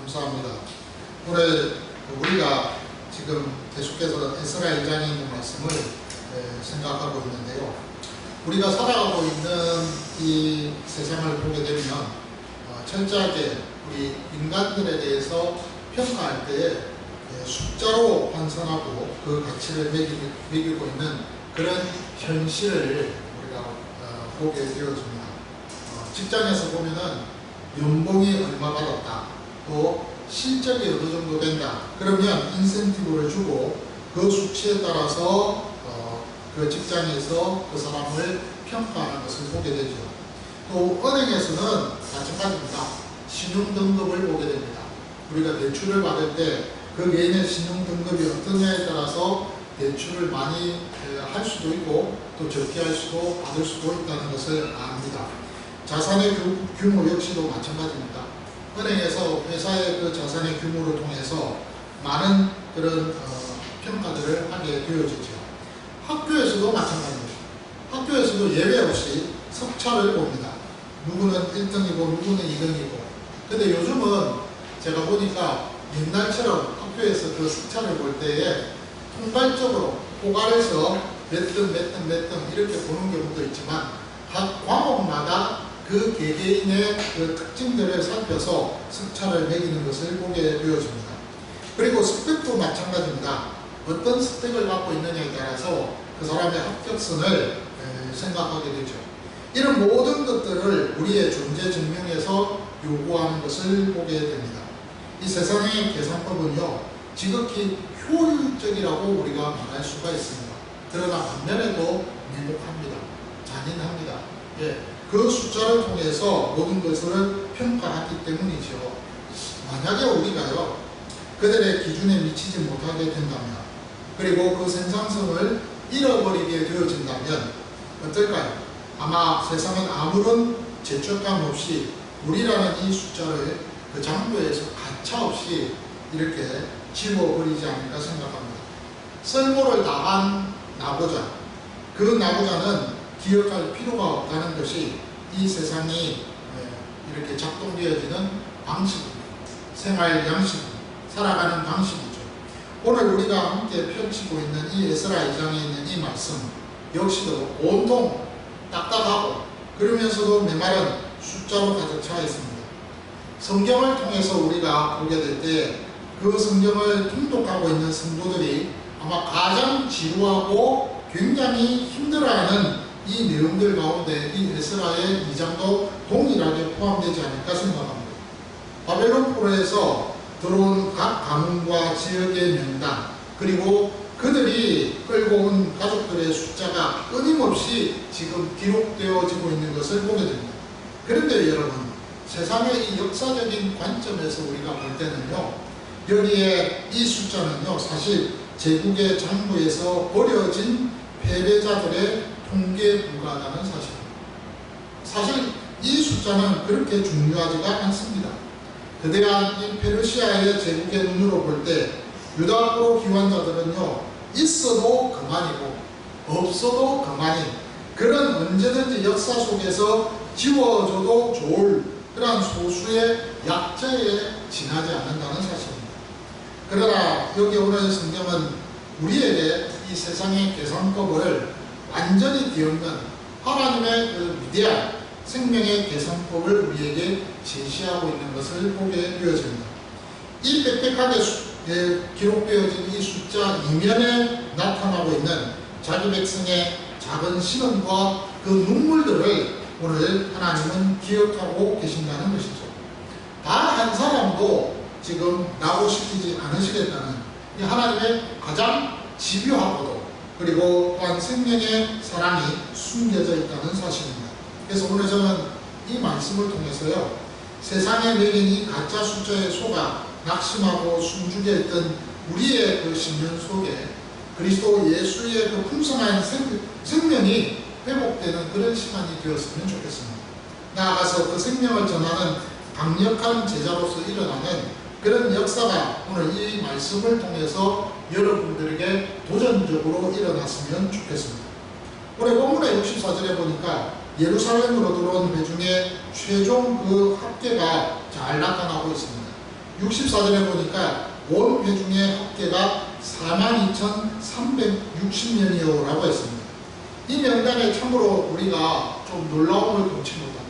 감사합니다. 오늘 우리가 지금 계속해서 에스라 1장에 있는 말씀을 생각하고 있는데요. 우리가 살아가고 있는 이 세상을 보게 되면 철저하게 우리 인간들에 대해서 평가할 때에 숫자로 환산하고 그 가치를 매기고 있는 그런 현실을 우리가 보게 되어집니다. 직장에서 보면은 연봉이 얼마 받았다, 또 실적이 어느 정도 된다, 그러면 인센티브를 주고 그 수치에 따라서 그 직장에서 그 사람을 평가하는 것을 보게 되죠. 또 은행에서는 마찬가지입니다. 신용 등급을 보게 됩니다. 우리가 대출을 받을 때 그 개인의 신용 등급이 어떠냐에 따라서 대출을 많이 할 수도 있고 또 적게 할 수도 받을 수도 있다는 것을 압니다. 자산의 규모 역시도 마찬가지입니다. 은행에서 회사의 그 자산의 규모를 통해서 많은 그런 평가들을 하게 되어지죠. 학교에서도 마찬가지입니다. 학교에서도 예외 없이 석차를 봅니다. 누구는 1등이고 누구는 2등이고. 근데 요즘은 제가 보니까 옛날처럼 학교에서 그 석차를 볼 때에 통괄적으로 포괄해서 몇 등 이렇게 보는 경우도 있지만 각 과목마다 그 개개인의 그 특징들을 살펴서 석차를 매기는 것을 보게 되어집니다. 그리고 스펙도 마찬가지입니다. 어떤 스펙을 갖고 있느냐에 따라서 그 사람의 합격선을 생각하게 되죠. 이런 모든 것들을 우리의 존재 증명에서 요구하는 것을 보게 됩니다. 이 세상의 계산법은요, 지극히 효율적이라고 우리가 말할 수가 있습니다. 그러나 반면에도 미혹합니다. 잔인합니다. 그 숫자를 통해서 모든 것을 평가하기 때문이죠. 만약에 우리가요, 그들의 기준에 미치지 못하게 된다면, 그리고 그 생산성을 잃어버리게 되어진다면 어떨까요? 아마 세상은 아무런 죄책감 없이 우리라는 이 숫자를 그 장부에서 가차없이 이렇게 지워버리지 않을까 생각합니다. 썰모를 나간 나고자, 그 나고자는 기억할 필요가 없다는 것이 이 세상이 이렇게 작동되어지는 방식입니다. 생활 양식입니다. 살아가는 방식이죠. 오늘 우리가 함께 펼치고 있는 이 에스라 2장에 있는 이 말씀 역시도 온통 딱딱하고 그러면서도 메마른 숫자로 가득 차 있습니다. 성경을 통해서 우리가 보게 될 때 그 성경을 통독하고 있는 성도들이 아마 가장 지루하고 굉장히 힘들어하는 이 내용들 가운데 이 에스라의 2장도 동일하게 포함되지 않을까 생각합니다. 바벨론 포로에서 들어온 각 가문과 지역의 명단, 그리고 그들이 끌고 온 가족들의 숫자가 끊임없이 지금 기록되어지고 있는 것을 보게 됩니다. 그런데 여러분, 세상의 이 역사적인 관점에서 우리가 볼 때는요, 여기에 이 숫자는요, 사실 제국의 장부에서 버려진 패배자들의 통계에 불과하다는 사실입니다. 사실 이 숫자는 그렇게 중요하지가 않습니다. 그대한 이 페르시아의 제국의 눈으로 볼 때 유다포로 기환자들은요, 있어도 그만이고 없어도 그만인 그런 언제든지 역사 속에서 지워져도 좋을 그러한 소수의 약자에 지나지 않는다는 사실입니다. 그러나 여기 오늘 성경은 우리에게 이 세상의 계산법을 완전히 뒤엎는 하나님의 그 위대한 생명의 계산법을 우리에게 제시하고 있는 것을 보게 되어집니다. 이 빽빽하게 기록되어진 이 숫자 이면에 나타나고 있는 자기 백성의 작은 신음과 그 눈물들을 오늘 하나님은 기억하고 계신다는 것이죠. 단 한 사람도 지금 낙오시키지 않으시겠다는 이 하나님의 가장 집요하고도 그리고 또한 생명의 사랑이 숨겨져 있다는 사실입니다. 그래서 오늘 저는 이 말씀을 통해서요, 세상에 매긴 이 가짜 숫자에 속아 낙심하고 숨죽여 있던 우리의 그 신년 속에 그리스도 예수의 그 풍성한 생명이 회복되는 그런 시간이 되었으면 좋겠습니다. 나아가서 그 생명을 전하는 강력한 제자로서 일어나는 그런 역사가 오늘 이 말씀을 통해서 여러분들에게 도전적으로 일어났으면 좋겠습니다. 오늘 본문의 64절에 보니까 예루살렘으로 들어온 배 중에 최종 그 합계가 잘 나타나고 있습니다. 64절에 보니까 온 회중의 합계가 42,360명이요 라고 했습니다. 이 명단에 참으로 우리가 좀 놀라움을 금치 못합니다.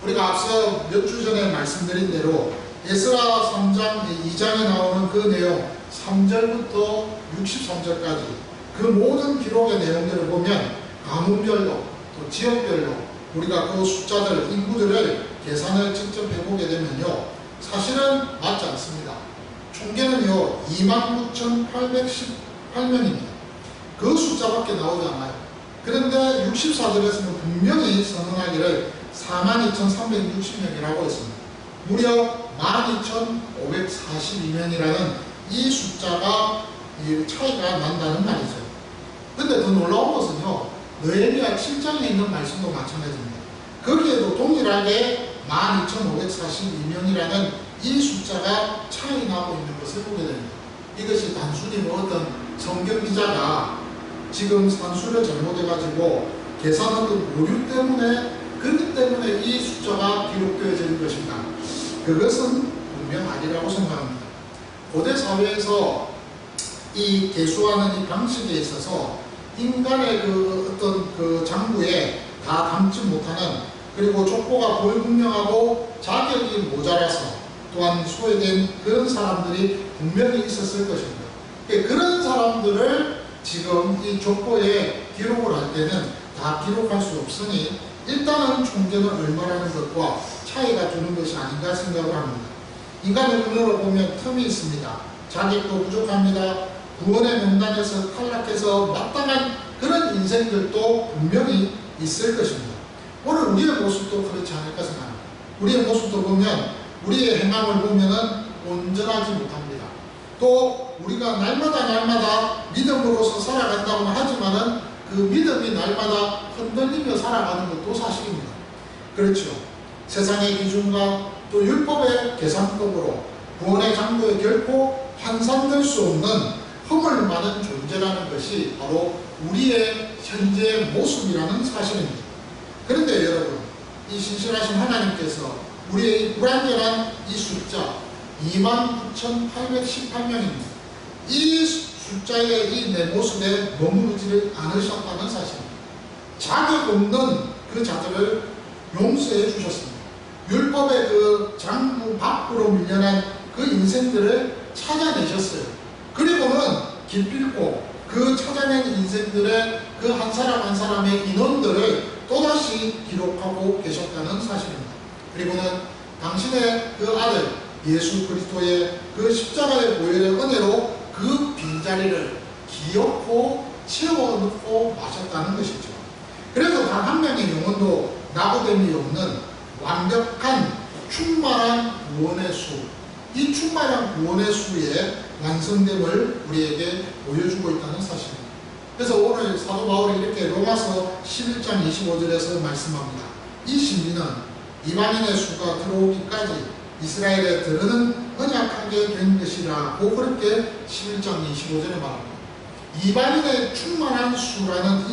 우리가 앞서 몇 주 전에 말씀드린 대로 에스라 3장 2장에 나오는 그 내용 3절부터 63절까지 그 모든 기록의 내용들을 보면 가문별로 또 지역별로 우리가 그 숫자들 인구들을 계산을 직접 해보게 되면요 사실은 맞지 않습니다. 총계는요 29,818명입니다. 그 숫자밖에 나오지 않아요. 그런데 64절에서는 분명히 선언하기를 42,360명이라고 했습니다. 무려 12,542명이라는 이 숫자가 차이가 난다는 말이죠. 근데 더 놀라운 것은요 느헤미야 7장에 있는 말씀도 마찬가지입니다. 거기에도 동일하게 12,542명이라는 이 숫자가 차이 나고 있는 것을 보게 됩니다. 이것이 단순히 뭐 어떤 성경 기자가 지금 산수를 잘못해가지고 계산하던 오류 때문에 그렇기 때문에 이 숫자가 기록되어지는 것인가? 그것은 분명 아니라고 생각합니다. 고대 사회에서 이 계수하는 이 방식에 있어서 인간의 그 어떤 그 장부에 다 담지 못하는 그리고 족보가 불분명하고 자격이 모자라서 또한 소외된 그런 사람들이 분명히 있었을 것입니다. 그런 사람들을 지금 이 족보에 기록을 할 때는 다 기록할 수 없으니 일단은 총계는 얼마라는 것과 차이가 두는 것이 아닌가 생각을 합니다. 인간의 눈으로 보면 틈이 있습니다. 자격도 부족합니다. 구원의 명단에서 탈락해서 마땅한 그런 인생들도 분명히 있을 것입니다. 오늘 우리의 모습도 그렇지 않을까 생각합니다. 우리의 모습도 보면 우리의 행함을 보면은 온전하지 못합니다. 또 우리가 날마다 믿음으로서 살아간다고 하지만은 그 믿음이 날마다 흔들리며 살아가는 것도 사실입니다. 그렇죠. 세상의 기준과 또 율법의 계산법으로 구원의 장부에 결코 환산될 수 없는 허물 많은 존재라는 것이 바로 우리의 현재의 모습이라는 사실입니다. 그런데 여러분, 이 신실하신 하나님께서 우리의 이 불완전한 이 숫자 29,818명입니다. 이 숫자의 이 내 모습에 머무르지를 않으셨다는 사실입니다. 자격 없는 그 자들을 용서해 주셨습니다. 율법의 그 장부 밖으로 밀려난 그 인생들을 찾아내셨어요. 그리고는 기필코 그 찾아낸 인생들의 그 한 사람 한 사람의 인원들을 또다시 기록하고 계셨다는 사실입니다. 그리고는 당신의 그 아들 예수 그리스도의 그 십자가의 보혈의 은혜로 그 빈자리를 기어코 채워넣고 마셨다는 것이죠. 그래서 단 한 명의 영혼도 낙오됨이 없는 완벽한 충만한 구원의 수, 이 충만한 구원의 수의 완성됨을 우리에게 보여주고 있다는 사실입니다. 그래서 오늘 사도 바울이 이렇게 로마서 11장 25절에서 말씀합니다. 이 진리는 이방인의 수가 들어오기까지 이스라엘에 들으는 언약하게 된 것이라고 그렇게 11장 25절에 말합니다. 이방인의 충만한 수라는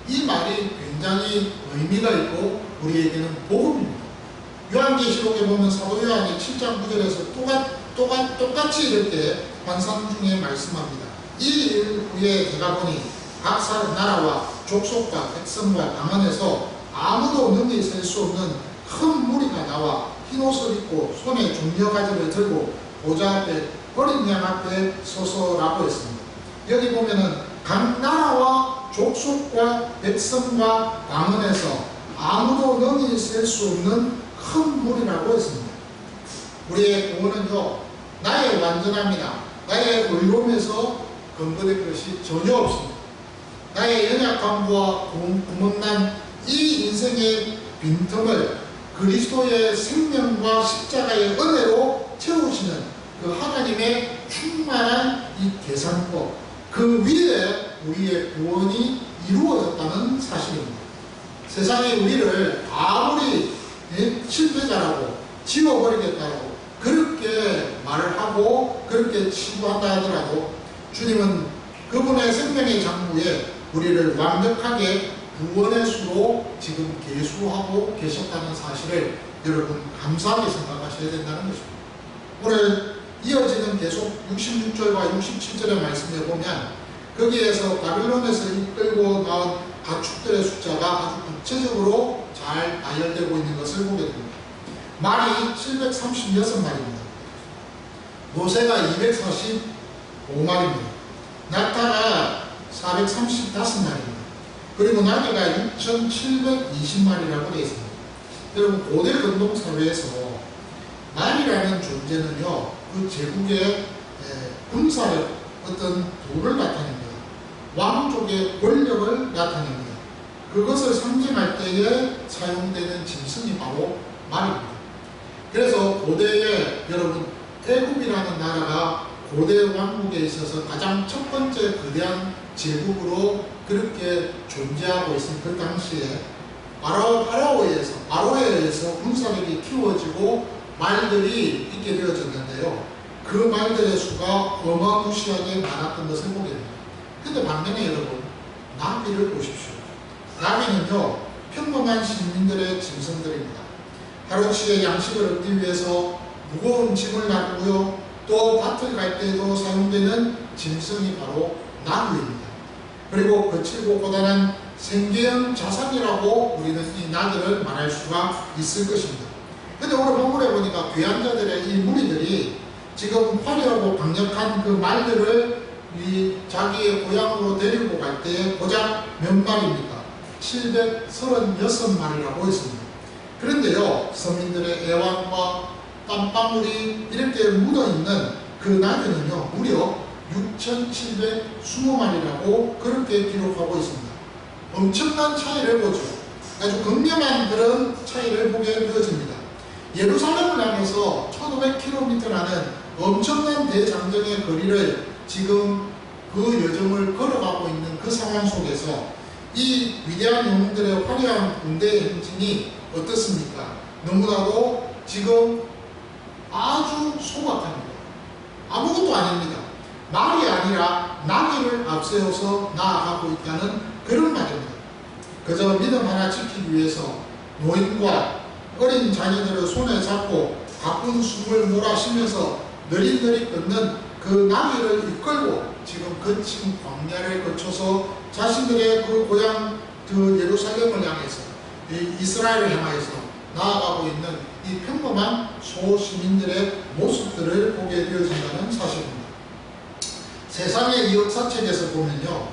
이 말이 굉장히 의미가 있고 우리에게는 복음입니다. 요한계시록에 보면 사도 요한이 7장 9절에서 똑같이 이렇게 환상 중에 말씀합니다. 이 일 후에 제가 보니 각 나라와 족속과 백성과 방언에서 아무도 능히 셀 수 없는 큰 무리가 나와 흰옷을 입고 손에 종려가지를 들고 보좌 앞에 어린 양 앞에 서서라고 했습니다. 여기 보면은 각 나라와 족속과 백성과 방언에서 아무도 능히 셀 수 없는 큰 무리라고 했습니다. 우리의 구원은요 나의 완전함이나 나의 의로움에서 근거될 것이 전혀 없습니다. 나의 연약함과 구멍난 이 인생의 빈틈을 그리스도의 생명과 십자가의 은혜로 채우시는 그 하나님의 충만한 이 계산법, 그 위에 우리의 구원이 이루어졌다는 사실입니다. 세상이 우리를 아무리 실패자라고 지워버리겠다고 그렇게 말을 하고 그렇게 치부한다 하더라도 주님은 그분의 생명의 장부에 우리를 완벽하게 구원의 수로 지금 계수하고 계셨다는 사실을 여러분 감사하게 생각하셔야 된다는 것입니다. 오늘 이어지는 계속 66절과 67절의 말씀에 보면 거기에서 바빌론에서 이끌고 나온 가축들의 숫자가 아주 구체적으로 잘 나열되고 있는 것을 보게 됩니다. 말이 736마리입니다. 노새가 245마리입니다. 낙타가 435마리입니다. 그리고 나귀가 6,720마리라고 되어 있습니다. 여러분, 고대 근동 사회에서 말이라는 존재는요, 그 제국의 군사력, 어떤 부를 나타냅니다. 왕족의 권력을 나타냅니다. 그것을 상징할 때에 사용되는 짐승이 바로 말입니다. 그래서 고대에 여러분, 애굽이라는 나라가 고대 왕국에 있어서 가장 첫 번째 거대한 제국으로 그렇게 존재하고 있은 그 당시에 바로에 의해서 군사력이 키워지고 말들이 있게 되어졌는데요. 그 말들의 수가 어마무시하게 많았던 것을 보게 됩니다. 근데 반면에 여러분, 나귀를 보십시오. 나귀는요, 평범한 시민들의 짐승들입니다. 하루치의 양식을 얻기 위해서 무거운 짐을 나르고요, 또 밭을 갈 때도 사용되는 짐승이 바로 나귀입니다. 그리고 거칠고 고단한 생계형 자산이라고 우리는 이 나귀를 말할 수가 있을 것입니다. 근데 오늘 본문에 보니까 귀한 자들의 이 무리들이 지금 화려하고 강력한 그 말들을 이 자기의 고향으로 데리고 갈 때 고작 몇 마리입니까? 736마리라고 했습니다. 그런데요, 서민들의 애완과 땀방울이 이렇게 묻어있는 그 나귀는요, 무려 6,720마리라고 그렇게 기록하고 있습니다. 엄청난 차이를 보죠. 아주 극명한 그런 차이를 보게 되어집니다. 예루살렘을 향해서 1500km라는 엄청난 대장정의 거리를 지금 그 여정을 걸어가고 있는 그 상황 속에서 이 위대한 영웅들의 화려한 군대의 행진이 어떻습니까? 너무나도 지금 아주 소박합니다. 아무것도 아닙니다. 말이 아니라 나귀를 앞세워서 나아가고 있다는 그런 말입니다. 그저 믿음 하나 지키기 위해서 노인과 어린 자녀들을 손에 잡고 가쁜 숨을 몰아쉬면서 느릿느릿 걷는 그 나귀를 이끌고 지금 거친 광야를 거쳐서 자신들의 그 고향 그 예루살렘을 향해서 이스라엘을 향해서 나아가고 있는 이 평범한 소시민들의 모습들을 보게 되어진다는 사실입니다. 세상의 이 역사책에서 보면요,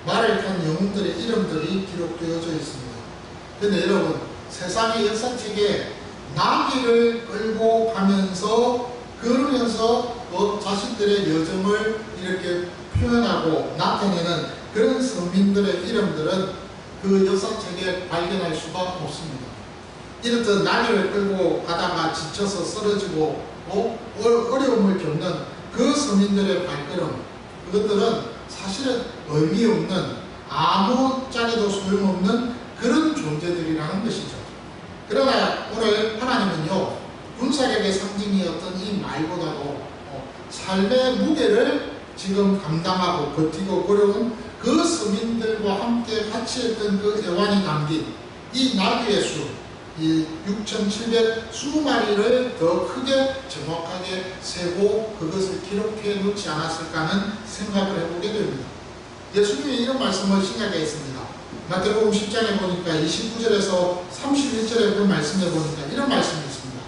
말을 탄 영웅들의 이름들이 기록되어져 있습니다. 근데 여러분, 세상의 역사책에 나귀를 끌고 가면서 걸으면서 자신들의 여정을 이렇게 표현하고 나타내는 그런 서민들의 이름들은 그 역사책에 발견할 수가 없습니다. 이렇듯 나귀를 끌고 가다가 지쳐서 쓰러지고 어려움을 겪는 그 서민들의 발걸음, 그것들은 사실은 의미 없는, 아무 짝에도 소용없는 그런 존재들이라는 것이죠. 그러나 오늘 하나님은요, 군사력의 상징이었던 이 말보다도 삶의 무게를 지금 감당하고 버티고 걸어온 그 서민들과 함께 같이 했던 그 애완이 담긴 이 나귀의 수, 이 6,720마리를 더 크게 정확하게 세고 그것을 기록해 놓지 않았을까 하는 생각을 해보게 됩니다. 예수님이 이런 말씀을 신약에 했습니다. 마태복음 10장에 보니까 29절에서 31절에 그 말씀에 보니까 이런 말씀이 있습니다.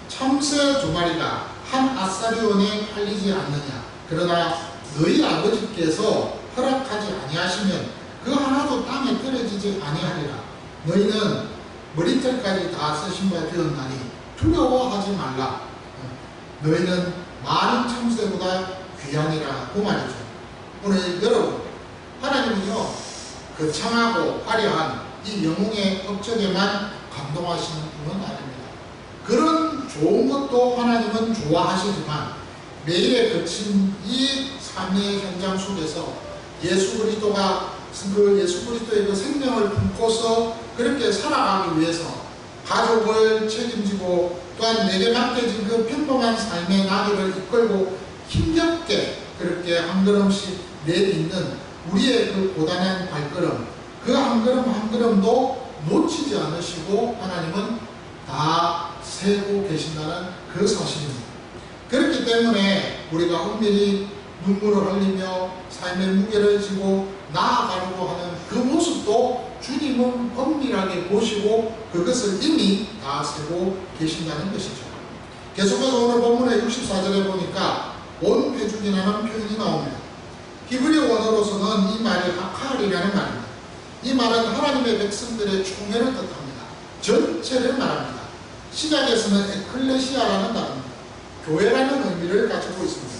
참새 2마리가 한 아사리온에 팔리지 않느냐. 그러나 너희 아버지께서 허락하지 아니하시면 그 하나도 땅에 떨어지지 아니하리라. 너희는 머리털까지 다 쓰신 바 되었나니 두려워하지 말라. 너희는 많은 참새보다 귀하니라. 그 말이죠. 오늘 여러분, 하나님은요, 거창하고 화려한 이 영웅의 업적에만 감동하시는 분은 아닙니다. 그런 좋은 것도 하나님은 좋아하시지만 매일의 거친 이 삶의 현장 속에서 예수 그리스도의 그 생명을 품고서 그렇게 살아가기 위해서 가족을 책임지고 또한 내게 맡겨진 그 평범한 삶의 나귀를 이끌고 힘겹게 그렇게 한 걸음씩 내딛는 우리의 그 고단한 발걸음, 그 한 걸음 한 걸음도 놓치지 않으시고 하나님은 다 세고 계신다는 그 사실입니다. 그렇기 때문에 우리가 은밀히 눈물을 흘리며 삶의 무게를 지고 나아가려고 하는 그 모습도 주님은 엄밀하게 보시고 그것을 이미 다 세고 계신다는 것이죠. 계속해서 오늘 본문의 64절에 보니까 온 회중이라는 표현이 나옵니다. 히브리 원어로서는 이 말이 하칼이라는 말입니다. 이 말은 하나님의 백성들의 총회를 뜻합니다. 전체를 말합니다. 시작에서는 에클레시아라는 단어입니다. 교회라는 의미를 가지고 있습니다.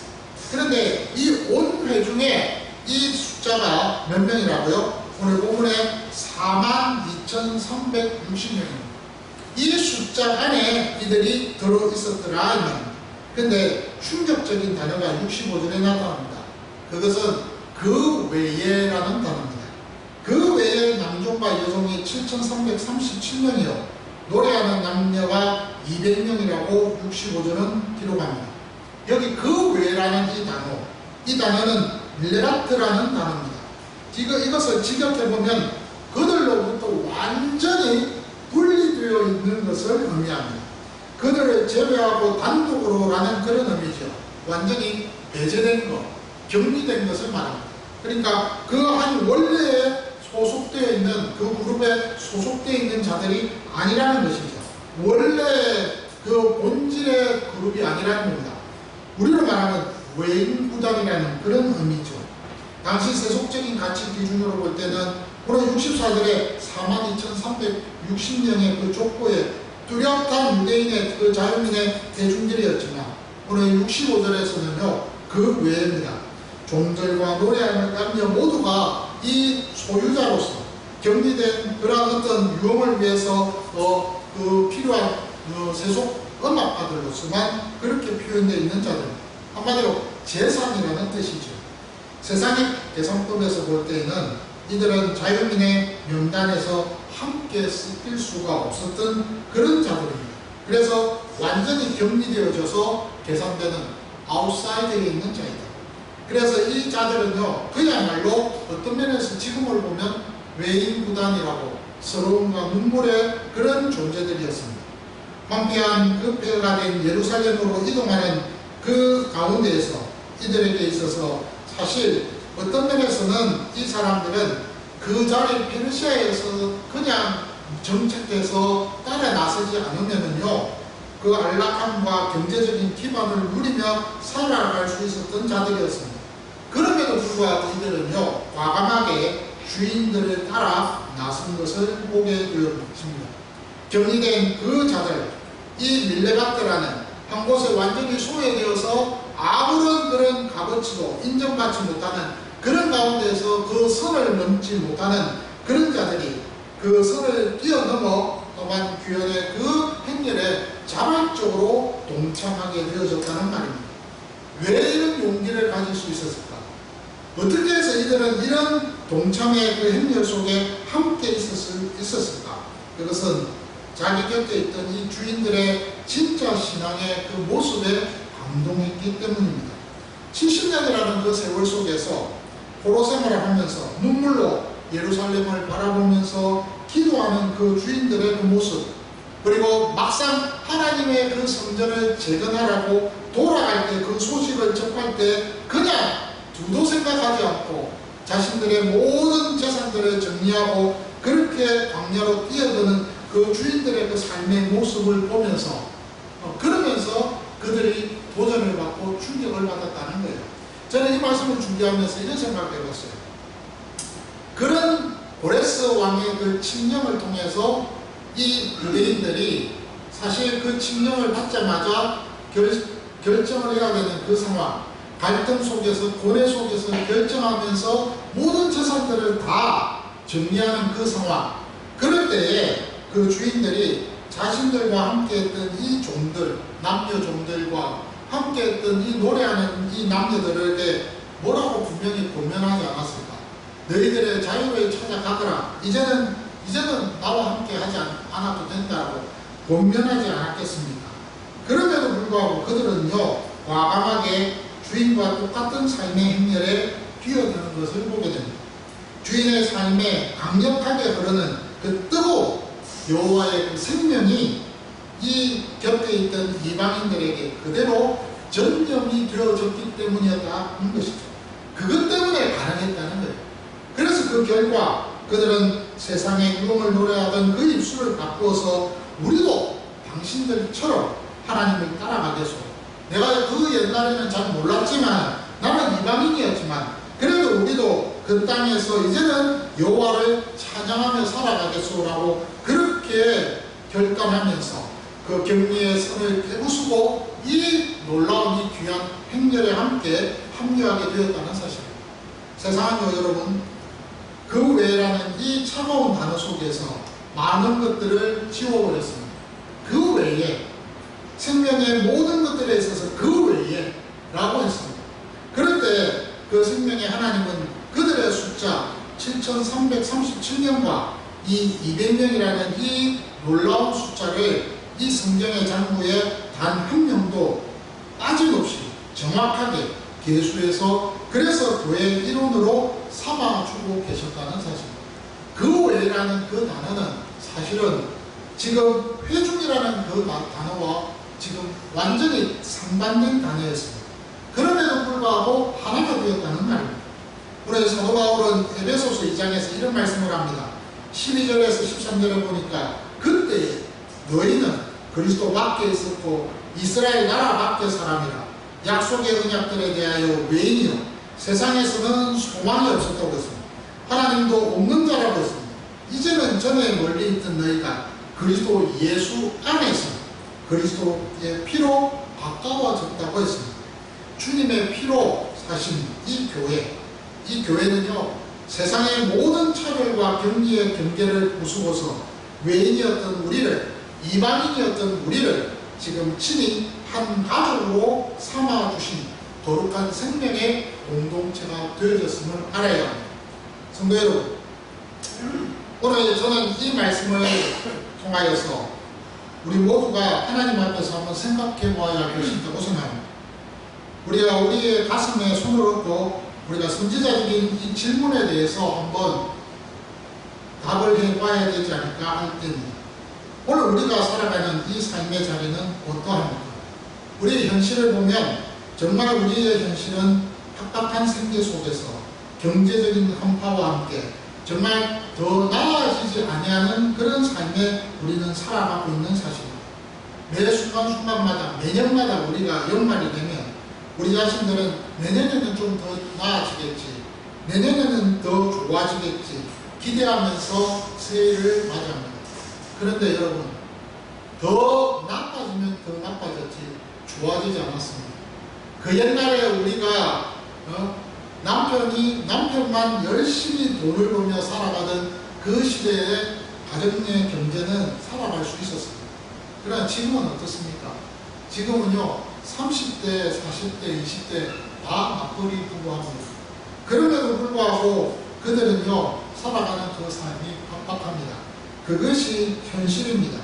그런데 이 온 회중에 이 숫자가 몇 명이라고요? 오늘 본문에 42,360명입니다. 이 숫자 안에 이들이 들어 있었더라 이 말입니다. 그런데 충격적인 단어가 65절에 나타납니다. 그것은 그 외에라는 단어입니다. 그 외에 남종과 여종이 7,337명이요 노래하는 남녀가 200명이라고 65절은 기록합니다. 여기 그 외라는 이 단어는 밀레라트라는 단어입니다. 이것을 직역해보면 그들로부터 완전히 분리되어 있는 것을 의미합니다. 그들을 제외하고 단독으로 라는 그런 의미죠. 완전히 배제된 것, 격리된 것을 말합니다. 그러니까 그 한 원래에 소속되어 있는 그 그룹에 소속되어 있는 자들이 아니라는 것이죠. 원래 그 본질의 그룹이 아니라는 겁니다. 우리로 말하면 외인 구단이라는 그런 의미죠. 당시 세속적인 가치 기준으로 볼 때는 오늘 64절에 42,360명의 그 족보에 뚜렷한 유대인의 그 자유민의 대중들이었지만 오늘 65절에서는요 그 외입니다. 종들과 노래하는 남녀 모두가 이 소유자로서 격리된 그러한 어떤 유흥을 위해서 그 필요한 세속 음악가들로서만 그렇게 표현되어 있는 자들, 한마디로 재산이라는 뜻이죠. 세상의 계산법에서 볼 때에는 이들은 자유민의 명단에서 함께 섞일 수가 없었던 그런 자들입니다. 그래서 완전히 격리되어져서 계산되는 아웃사이드에 있는 자이다. 그래서 이 자들은요 그야말로 어떤 면에서 지금을 보면 외인 구단이라고 서러움과 눈물의 그런 존재들이었습니다. 황폐한 그 폐허가 된 예루살렘으로 이동하는 그 가운데에서 이들에게 있어서 사실 어떤 면에서는 이 사람들은 그 자리 페르시아에서 그냥 정착해서 따라 나서지 않으면은요 그 안락함과 경제적인 기반을 누리며 살아갈 수 있었던 자들이었습니다. 그럼에도 불구하고 이들은요 과감하게 주인들을 따라 나선 것을 보게 되었습니다. 격리된 그 자들, 이 밀레바트라는 한 곳에 완전히 소외되어서 아무런 그런 값어치도 인정받지 못하는 그런 가운데서 그 선을 넘지 못하는 그런 자들이 그 선을 뛰어넘어 또한 귀환의 그 행렬에 자발적으로 동참하게 되어졌다는 말입니다. 왜 이런 용기를 가질 수 있었을까? 어떻게 해서 이들은 이런 동참의 그 행렬 속에 함께 있었을까? 그것은 자기 곁에 있던 이 주인들의 진짜 신앙의 그 모습에 감동했기 때문입니다. 70년이라는 그 세월 속에서 포로 생활을 하면서 눈물로 예루살렘을 바라보면서 기도하는 그 주인들의 그 모습, 그리고 막상 하나님의 그 성전을 재건하라고 돌아갈 때 그 소식을 접할 때 그냥 두도 생각하지 않고 자신들의 모든 재산들을 정리하고 그렇게 광야로 뛰어드는 그 주인들의 그 삶의 모습을 보면서 그러면서 그들이 도전을 받고 충격을 받았다는 거예요. 저는 이 말씀을 준비하면서 이런 생각을 해봤어요. 그런 고레스 왕의 그 칙령을 통해서 이 유대인들이 사실 그 칙령을 받자마자 결정을 해야 되는 그 상황, 갈등 속에서 고뇌 속에서 결정하면서 모든 재산들을 다 정리하는 그 상황, 그럴 때에 그 주인들이 자신들과 함께 했던 이 종들, 남녀 종들과 함께 했던 이 노래하는 이 남녀들에게 뭐라고 분명히 권면하지 않았을까? 너희들의 자유를 찾아가거라. 이제는 나와 함께 하지 않아도 된다고 권면하지 않았겠습니까? 그럼에도 불구하고 그들은요 과감하게 주인과 똑같은 삶의 행렬에 뛰어드는 것을 보게 됩니다. 주인의 삶에 강력하게 흐르는 그 뜨거운 여호와의 그 생명이 이 곁에 있던 이방인들에게 그대로 전념이 되어졌기 때문이었다는 것이죠. 그것 때문에 가능했다는 거예요. 그래서 그 결과 그들은 세상의 유흥을 노래하던 그 입술을 바꾸어서 우리도 당신들처럼 하나님을 따라가겠소. 내가 그 옛날에는 잘 몰랐지만 나는 이방인이었지만 그래도 우리도 그 땅에서 이제는 여호와를 찬양하며 살아가겠소라고 그렇게 결단하면서 그 격리의 선을 깨부수고 이 놀라운 이 귀한 행렬에 함께 합류하게 되었다는 사실입니다. 세상은요 여러분 그 외라는 이 차가운 단어 속에서 많은 것들을 지워버렸습니다. 그 외에 생명의 모든 것들에 있어서 그 외에 라고 했습니다. 그럴 때 그 생명의 하나님은 그들의 숫자 7337명과 이 200명이라는 이 놀라운 숫자를 이 성경의 장부에 단 한 명도 빠짐없이 정확하게 계수해서 그래서 교회 일원으로 삼아주고 계셨다는 사실입니다. 그 외라는 그 단어는 사실은 지금 회중이라는 그 단어와 지금 완전히 상반된 단어였습니다. 그럼에도 불구하고 하나가 되었다는 말입니다. 우리 사도 바울은 에베소서 2장에서 이런 말씀을 합니다. 12절에서 13절에 보니까 그때 너희는 그리스도 밖에 있었고 이스라엘 나라 밖의 사람이라 약속의 언약들에 대하여 외인이요 세상에서는 소망이 없었다고 했습니다. 하나님도 없는 자라고 했습니다. 이제는 전에 멀리 있던 너희가 그리스도 예수 안에서 그리스도의 피로 가까워졌다고 했습니다. 주님의 피로 사신 이 교회, 이 교회는요 세상의 모든 차별과 격리의 경계를 부수고서 외인이었던 우리를, 이방인이었던 우리를 지금 친히 한 가족으로 삼아주신 거룩한 생명의 공동체가 되어졌음을 알아야 합니다. 성도 여러분, 오늘 저는 이 말씀을 통하여서 우리 모두가 하나님 앞에서 한번 생각해 보아야 할 것이 있다고 생각합니다. 우리가 우리의 가슴에 손을 얹고 우리가 선지자적인 이 질문에 대해서 한번 답을 해봐야 되지 않을까 할 때입니다. 오늘 우리가 살아가는 이 삶의 자리는 어떠합니까? 우리의 현실을 보면 정말 우리의 현실은 팍팍한 생계 속에서 경제적인 한파와 함께 정말 더 나아지지 아니하는 그런 삶에 우리는 살아가고 있는 사실입니다. 매 순간순간마다 매년마다 우리가 연말이 되면 우리 자신들은 내년에는 좀 더 나아지겠지, 내년에는 더 좋아지겠지 기대하면서 새해를 맞이합니다. 그런데 여러분, 더 나빠지면 더 나빠졌지 좋아지지 않았습니다. 그 옛날에 우리가 남편만 열심히 돈을 벌며 살아가던 그 시대에 가정의 경제는 살아갈 수 있었습니다. 그러나 지금은 어떻습니까? 지금은요 30대, 40대, 20대 다 맞벌이 부부합니다. 그럼에도 불구하고 그들은요 살아가는 그 삶이 팍팍합니다. 그것이 현실입니다.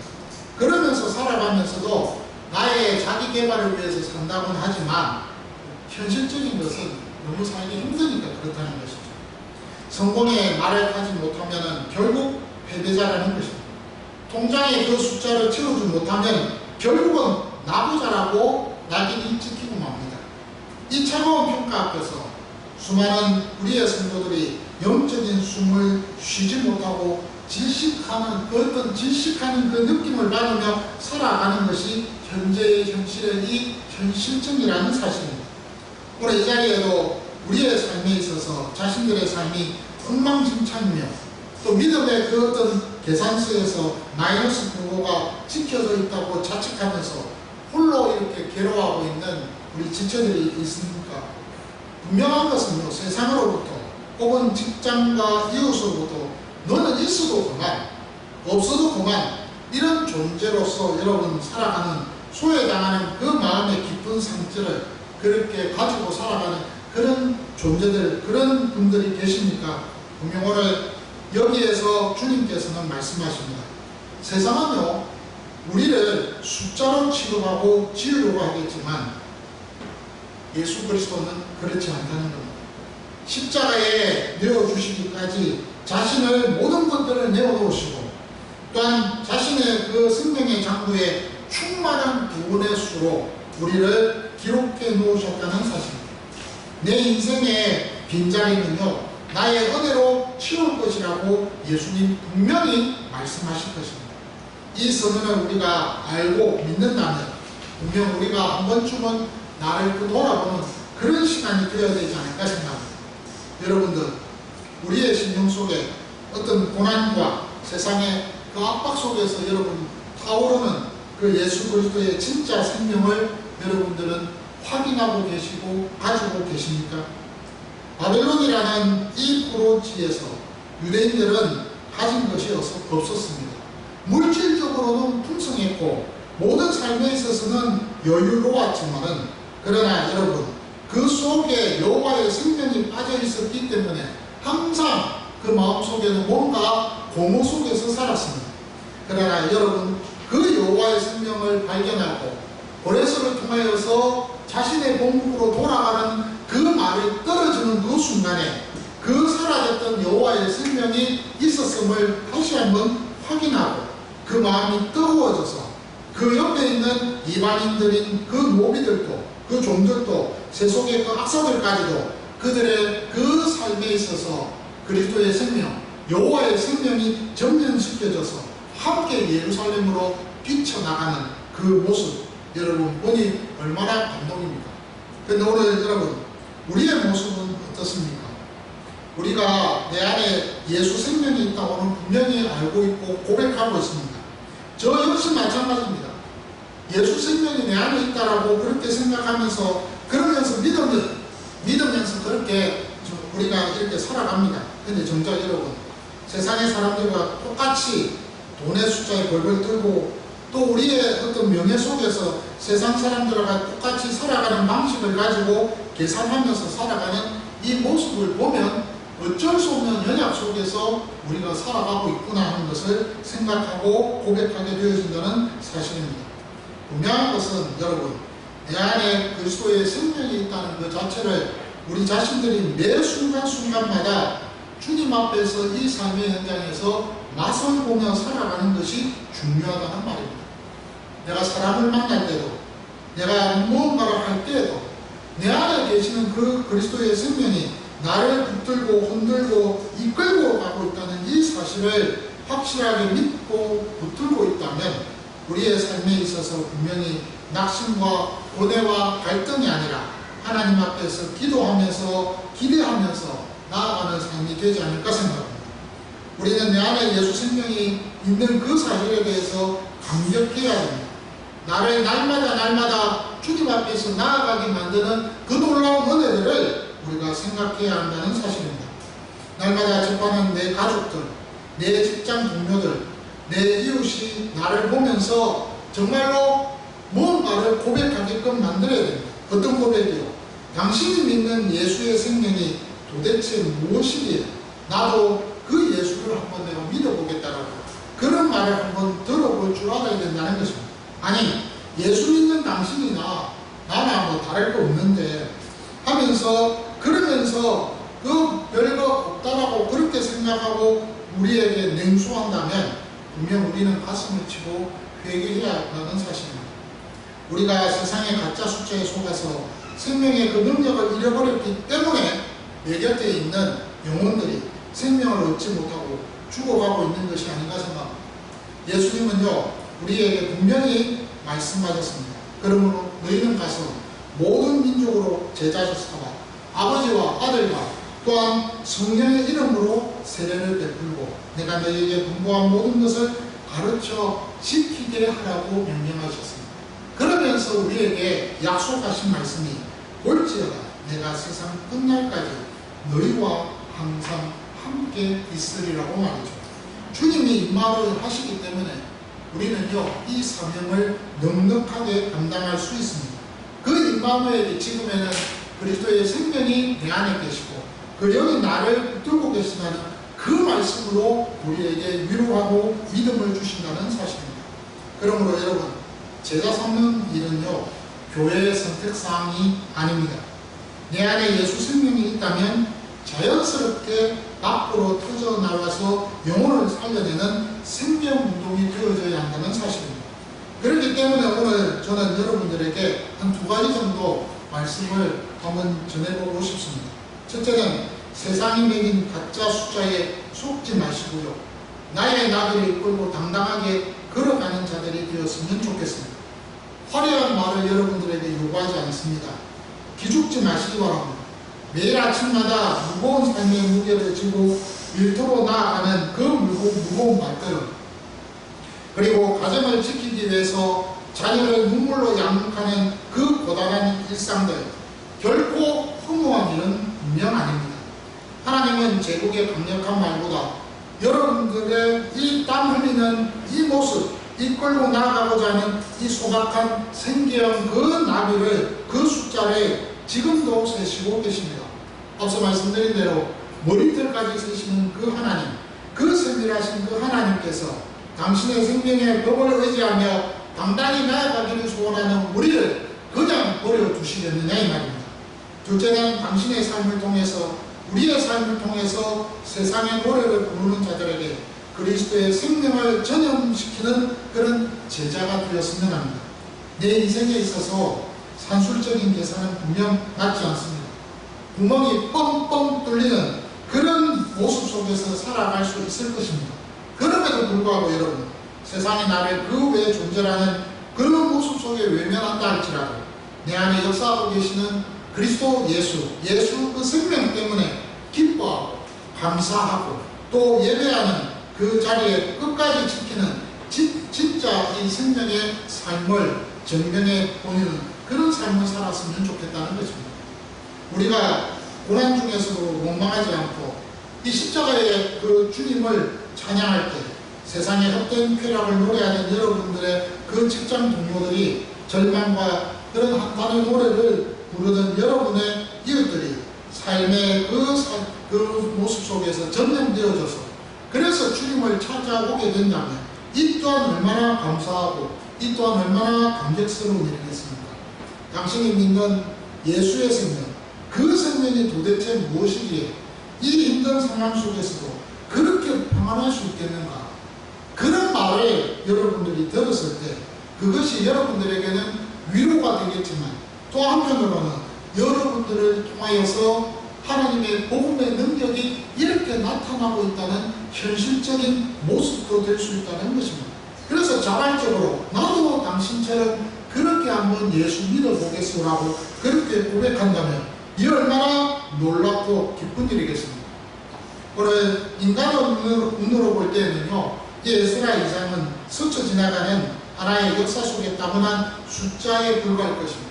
그러면서 살아가면서도 나의 자기 개발을 위해서 산다고는 하지만 현실적인 것은 너무 살기 힘드니까 그렇다는 것이죠. 성공의 말을 하지 못하면 결국 패배자라는 것입니다. 통장에 그 숫자를 채우지 못하면 결국은 나부자라고 낙인이 찍히고 맙니다. 이 차가운 평가 앞에서 수많은 우리의 성도들이 영적인 숨을 쉬지 못하고 질식하는 그 느낌을 받으며 살아가는 것이 현재의 현실의 이 현실증이라는 사실입니다. 오늘 이 자리에도 우리의 삶에 있어서 자신들의 삶이 엉망진창이며 또 믿음의 그 어떤 계산서에서 마이너스 부호가 찍혀져 있다고 자책하면서 홀로 이렇게 괴로워하고 있는 우리 지체들이 있습니까? 분명한 것은요, 세상으로부터 혹은 직장과 이웃으로부터 너는 있어도 그만, 없어도 그만 이런 존재로서 여러분 살아가는 소외당하는 그 마음의 깊은 상처를 그렇게 가지고 살아가는 그런 존재들, 그런 분들이 계십니까? 분명 오늘 여기에서 주님께서는 말씀하십니다. 세상은요 우리를 숫자로 취급하고 지으려고 하겠지만 예수 그리스도는 그렇지 않다는 겁니다. 십자가에 내어주시기까지 자신을 모든 것들을 내어놓으시고 또한 자신의 그 생명의 장부에 충만한 구원의 수로 우리를 기록해 놓으셨다는 사실입니다. 내 인생의 빈자리는요, 나의 은혜로 채울 것이라고 예수님 분명히 말씀하실 것입니다. 이 선언을 우리가 알고 믿는다면 분명 우리가 한 번쯤은 나를 돌아보는 그런 시간이 되어야 되지 않을까 생각합니다. 여러분들, 우리의 심령 속에 어떤 고난과 세상의 그 압박 속에서 여러분 타오르는 그 예수 그리스도의 진짜 생명을 여러분들은 확인하고 계시고 가지고 계십니까? 바벨론이라는 이 포로지에서 유대인들은 가진 것이 없었습니다. 물질적으로는 풍성했고 모든 삶에 있어서는 여유로웠지만은, 그러나 여러분, 그 속에 여호와의 생명이 빠져 있었기 때문에 항상 그 마음속에는 뭔가 공허 속에서 살았습니다. 그러나 여러분, 그 여호와의 생명을 발견하고 고레스를 통하여서 자신의 본국으로 돌아가는 그 말이 떨어지는 그 순간에 그 사라졌던 여호와의 생명이 있었음을 다시 한번 확인하고 그 마음이 뜨거워져서 그 옆에 있는 이방인들인 그 노비들도, 그 종들도, 세속의 그 악사들까지도 그들의 그 삶에 있어서 그리스도의 생명, 여호와의 생명이 전면시켜져서 함께 예루살렘으로 뛰쳐나가는 그 모습, 여러분 보니 얼마나 감동입니까? 그런데 오늘 여러분, 우리의 모습은 어떻습니까? 우리가 내 안에 예수 생명이 있다고는 분명히 알고 있고 고백하고 있습니다. 저 역시 마찬가지입니다. 예수 생명이 내 안에 있다라고 그렇게 생각하면서, 그러면서 믿으면서 그렇게 우리가 이렇게 살아갑니다. 근데 정작 여러분, 세상의 사람들과 똑같이 돈의 숫자에 벌벌 떨고 또 우리의 어떤 명예 속에서 세상 사람들과 똑같이 살아가는 방식을 가지고 계산하면서 살아가는 이 모습을 보면 어쩔 수 없는 연약 속에서 우리가 살아가고 있구나 하는 것을 생각하고 고백하게 되어진다는 사실입니다. 분명한 것은 여러분, 내 안에 그리스도의 생명이 있다는 그 자체를 우리 자신들이 매 순간순간마다 주님 앞에서 이 삶의 현장에서 맛을 보며 살아가는 것이 중요하다는 말입니다. 내가 사람을 만날 때도, 내가 무언가를 할 때에도 내 안에 계시는 그 그리스도의 생명이 나를 붙들고 흔들고 이끌고 가고 있다는 이 사실을 확실하게 믿고 붙들고 있다면 우리의 삶에 있어서 분명히 낙심과 고뇌와 갈등이 아니라 하나님 앞에서 기도하면서 기대하면서 나아가는 삶이 되지 않을까 생각합니다. 우리는 내 안에 예수 생명이 있는 그 사실에 대해서 감격해야 됩니다. 나를 날마다 주님 앞에서 나아가게 만드는 그 놀라운 은혜들을 우리가 생각해야 한다는 사실입니다. 날마다 접하는 내 가족들, 내 직장 동료들, 내 이웃이 나를 보면서 정말로 무언가를 고백하게끔 만들어야 됩니다. 어떤 고백이요? 당신이 믿는 예수의 생명이 도대체 무엇이기에 나도 그 예수를 한번 내가 믿어보겠다라고 그런 말을 한번 들어볼 줄 알아야 된다는 것입니다. 아니, 예수 믿는 당신이나 나나 뭐 다를 거 없는데 하면서 그러면서 그 별거 없다라고 그렇게 생각하고 우리에게 냉소한다면 분명 우리는 가슴을 치고 회개해야 한다는 사실입니다. 우리가 세상의 가짜 숫자에 속아서 생명의 그 능력을 잃어버렸기 때문에 내 곁에 있는 영혼들이 생명을 얻지 못하고 죽어가고 있는 것이 아닌가 생각합니다. 예수님은요, 우리에게 분명히 말씀하셨습니다. 그러므로 너희는 가서 모든 민족으로 제자로 삼아 아버지와 아들과 또한 성령의 이름으로 세례를 베풀고 내가 너희에게 분부한 모든 것을 가르쳐 지키게 하라고 명령하셨습니다. 그러면서 우리에게 약속하신 말씀이 볼지어다 내가 세상 끝날까지 너희와 항상 함께 있으리라고 말이죠. 주님이 임마를 하시기 때문에 우리는요, 이 사명을 넉넉하게 감당할 수 있습니다. 그 임마누엘이 지금에는 그리스도의 생명이 내 안에 계시고 그 영이 나를 붙들고 계시다는 그 말씀으로 우리에게 위로하고 믿음을 주신다는 사실입니다. 그러므로 여러분, 제자 삼는 일은요, 교회의 선택사항이 아닙니다. 내 안에 예수 생명이 있다면 자연스럽게 밖으로 터져나와서 영혼을 살려내는 생명운동이 되어져야 한다는 사실입니다. 그렇기 때문에 오늘 저는 여러분들에게 한 두 가지 정도 말씀을 한번 전해보고 싶습니다. 첫째는 세상이 매긴 가짜 숫자에 속지 마시고요. 나의 나비를 이끌고 당당하게 걸어가는 자들이 되었으면 좋겠습니다. 화려한 말을 여러분들에게 요구하지 않습니다. 기죽지 마시기 바랍니다. 매일 아침마다 무거운 삶의 무게를 지고 일터로 나아가는 그 무거운 발걸음, 그리고 가정을 지키기 위해서 자녀를 눈물로 양육하는 그 고단한 일상들, 결코 허무한 일은 분명 아닙니다. 하나님은 제국의 강력한 말보다 여러분들의 이 땀 흘리는 이 모습, 이끌고 나아가고자 하는 이 소박한 생계형 그 나비를, 그 숫자를 지금도 세시고 계십니다. 앞서 말씀드린 대로 머리털까지 세시는 그 하나님, 그 선밀하신 그 하나님께서 당신의 생명의 법을 의지하며 당당히 나아가기를 소원하는 우리를 그냥 버려두시겠느냐 이 말입니다. 둘째는 당신의 삶을 통해서, 우리의 삶을 통해서 세상의 노래를 부르는 자들에게 그리스도의 생명을 전염시키는 그런 제자가 되었으면 합니다. 내 인생에 있어서 산술적인 계산은 분명 맞지 않습니다. 구멍이 뻥뻥 뚫리는 그런 모습 속에서 살아갈 수 있을 것입니다. 그럼에도 불구하고 여러분, 세상이 나를 그 외에 존재하는 그런 모습 속에 외면한다 할지라도 내 안에 역사하고 계시는 그리스도 예수 그 생명 때문에 기뻐하고 감사하고 또 예배하는 그 자리에 끝까지 지키는 진짜 이 생명의 삶을 정면에 보이는 그런 삶을 살았으면 좋겠다는 것입니다. 우리가 고난 중에서도 원망하지 않고 이 십자가의 그 주님을 찬양할 때 세상의 헛된 쾌락을 노래하는 여러분들의 그 직장 동료들이 절망과 그런 한탄의 노래를 부르는 여러분의 이웃들이 삶의 그 모습 속에서 전염되어져서 그래서 주님을 찾아오게 된다면 이 또한 얼마나 감사하고 이 또한 얼마나 감격스러운 일이겠습니까? 당신이 믿는 예수의 생명, 그 생명이 도대체 무엇이기에 이 힘든 상황 속에서도 그렇게 평안할 수 있겠는가? 그런 말을 여러분들이 들었을 때 그것이 여러분들에게는 위로가 되겠지만 또 한편으로는 여러분들을 통하여서 하나님의 복음의 능력이 이렇게 나타나고 있다는 현실적인 모습도 될 수 있다는 것입니다. 그래서 자발적으로 나도 당신처럼 그렇게 한번 예수 믿어보겠소라고 그렇게 고백한다면 이 얼마나 놀랍고 기쁜 일이겠습니까? 오늘 인간의 눈으로 볼 때는요, 이 에스라 2장은 스쳐 지나가는 하나의 역사 속에 따분한 숫자에 불과할 것입니다.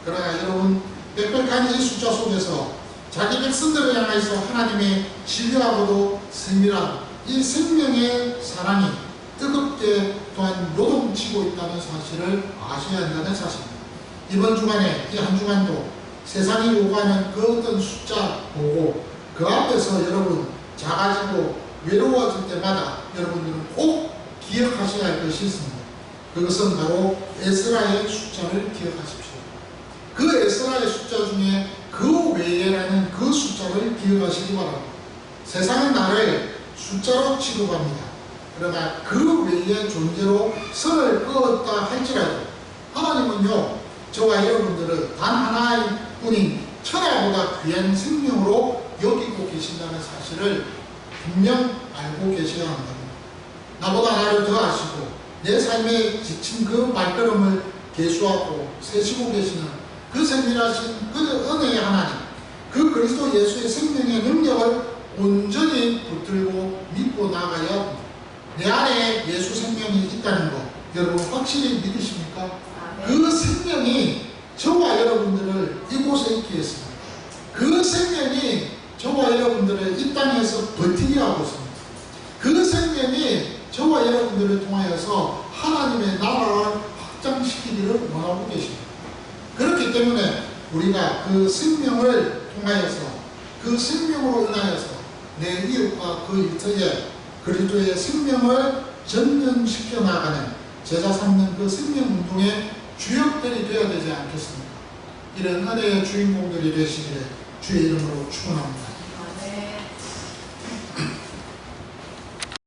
그러나 여러분, 빽빽한 이 숫자 속에서 자기 백성들을 향해서 하나님의 신뢰하고도 세밀한 이 생명의 사랑이 뜨겁게 또한 요동치고 있다는 사실을 아셔야 한다는 사실입니다. 이번 주간에 이 한 주간도 세상이 요구하는 그 어떤 숫자 보고 그 앞에서 여러분 작아지고 외로워질 때마다 여러분들은 꼭 기억하셔야 할 것이 있습니다. 그것은 바로 에스라의 숫자를 기억하십시오. 그 에스라의 숫자 중에 그 외에라는 그 숫자를 기억하시기 바랍니다. 세상은 나를 숫자로 취급합니다. 그러나 그 외의 존재로 선을 그었다 할지라도 하나님은요, 저와 여러분들을 단 하나의 뿐인 천하보다 귀한 생명으로 여기고 계신다는 사실을 분명 알고 계셔야 합니다. 나보다 나를 더 아시고 내 삶에 지친 그 발걸음을 계수하고 세시고 계시는 그 세밀하신 그 은혜의 하나님, 그 그리스도 예수의 생명의 능력을 온전히 붙들고 믿고 나가야 합니다. 내 안에 예수 생명이 있다는 것 여러분 확실히 믿으십니까? 그 생명이 저와 여러분들을 이곳에 있게 했습니다. 그 생명이 저와 여러분들을 이 땅에서 버티게 하고 있습니다. 그 생명이 저와 여러분들을 통하여서 하나님의 나라를 확장시키기를 원하고 계십니다. 그렇기 때문에 우리가 그 생명을 통하여서 그 생명으로 인하여서 내 이웃과 그 일터에 그리스도의 생명을 전면시켜 나가는 제자 삼는 그 생명운동의 주역들이 되어야 되지 않겠습니까? 이런 은혜의 주인공들이 되시기를 주의 이름으로 축원합니다.